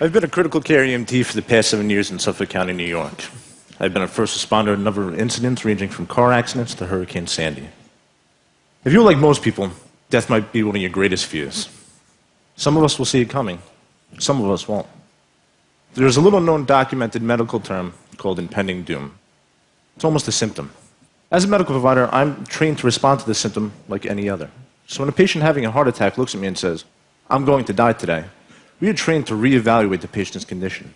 I've been a critical care EMT for the past 7 years in Suffolk County, New York. I've been a first responder in a number of incidents ranging from car accidents to Hurricane Sandy. If you're like most people, death might be one of your greatest fears. Some of us will see it coming. Some of us won't. There's a little-known documented medical term called impending doom. It's almost a symptom. As a medical provider, I'm trained to respond to this symptom like any other. So when a patient having a heart attack looks at me and says, "I'm going to die today," we are trained to reevaluate the patient's condition.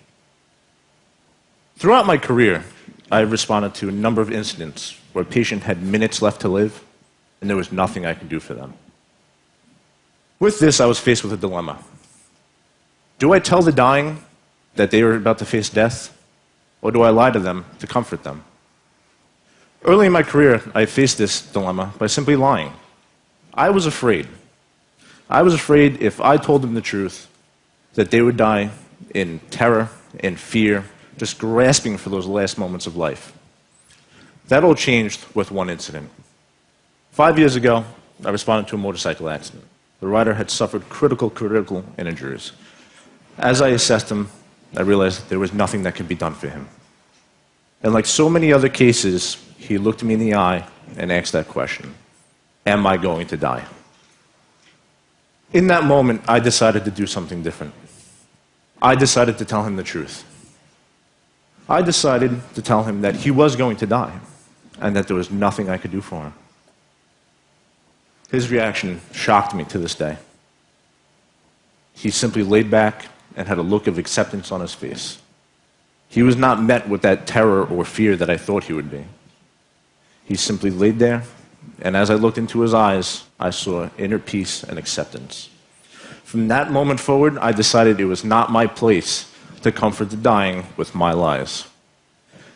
Throughout my career, I have responded to a number of incidents where a patient had minutes left to live, and there was nothing I could do for them. With this, I was faced with a dilemma. Do I tell the dying that they are about to face death, or do I lie to them to comfort them? Early in my career, I faced this dilemma by simply lying. I was afraid. I was afraid if I told them the truth, that they would die in terror, in fear, just grasping for those last moments of life. That all changed with one incident. 5 years ago, I responded to a motorcycle accident. The rider had suffered critical injuries. As I assessed him, I realized that there was nothing that could be done for him. And like so many other cases, he looked me in the eye and asked that question, "Am I going to die?" In that moment, I decided to do something different. I decided to tell him the truth. I decided to tell him that he was going to die and that there was nothing I could do for him. His reaction shocked me to this day. He simply laid back and had a look of acceptance on his face. He was not met with that terror or fear that I thought he would be. He simply laid there, and as I looked into his eyes, I saw inner peace and acceptance. From that moment forward, I decided it was not my place to comfort the dying with my lies.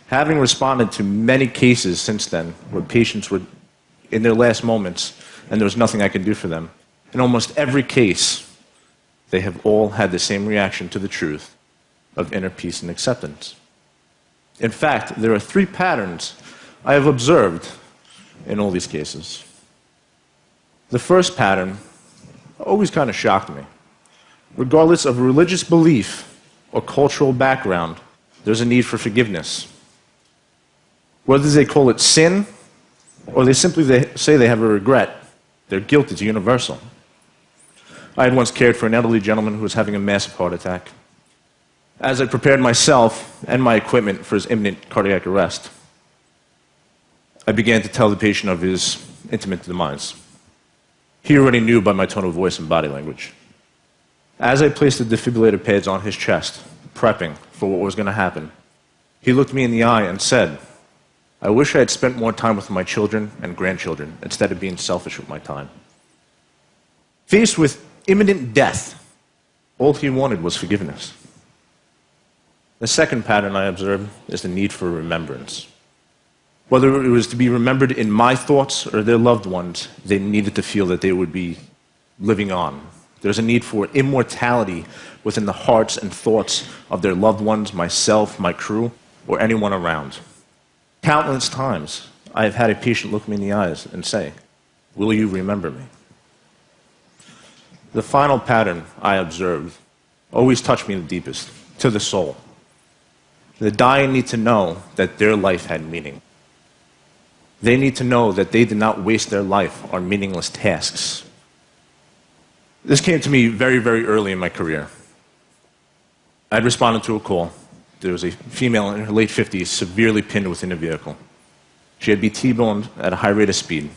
Having responded to many cases since then where patients were in their last moments and there was nothing I could do for them, in almost every case, they have all had the same reaction to the truth of inner peace and acceptance. In fact, there are 3 patterns I have observed in all these cases. The first pattern always kind of shocked me. Regardless of religious belief or cultural background, there's a need for forgiveness. Whether they call it sin or they simply say they have a regret, their guilt is universal. I had once cared for an elderly gentleman who was having a massive heart attack. As I prepared myself and my equipment for his imminent cardiac arrest, I began to tell the patient of his intimate demise. He already knew by my tone of voice and body language. As I placed the defibrillator pads on his chest, prepping for what was going to happen, he looked me in the eye and said, "I wish I had spent more time with my children and grandchildren instead of being selfish with my time." Faced with imminent death, all he wanted was forgiveness. The second pattern I observed is the need for remembrance. Whether it was to be remembered in my thoughts or their loved ones, they needed to feel that they would be living on. There's a need for immortality within the hearts and thoughts of their loved ones, myself, my crew, or anyone around. Countless times, I have had a patient look me in the eyes and say, "Will you remember me?" The final pattern I observed always touched me the deepest, to the soul. The dying need to know that their life had meaning. They need to know that they did not waste their life on meaningless tasks. This came to me very, very early in my career. I had responded to a call. There was a female in her late 50s severely pinned within a vehicle. She had been T-boned at a high rate of speed.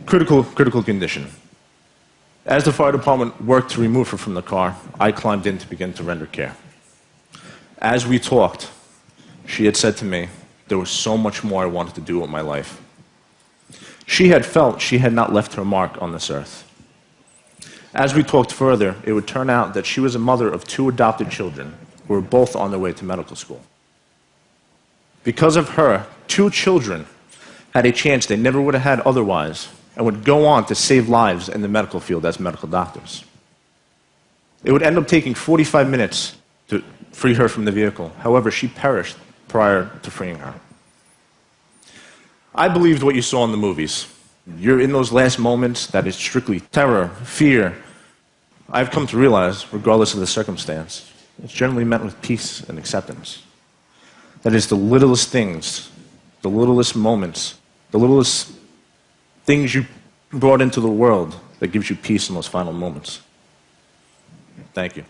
Critical condition. As the fire department worked to remove her from the car, I climbed in to begin to render care. As we talked, she had said to me, there was so much more I wanted to do with my life. She had felt she had not left her mark on this earth. As we talked further, it would turn out that she was a mother of 2 adopted children who were both on their way to medical school. Because of her, 2 children had a chance they never would have had otherwise and would go on to save lives in the medical field as medical doctors. It would end up taking 45 minutes to free her from the vehicle. However, she perished prior to freeing her. I believed what you saw in the movies. You're in those last moments that is strictly terror, fear, I've come to realize, regardless of the circumstance, it's generally met with peace and acceptance. That is the littlest things, the littlest moments, the littlest things you brought into the world that gives you peace in those final moments. Thank you.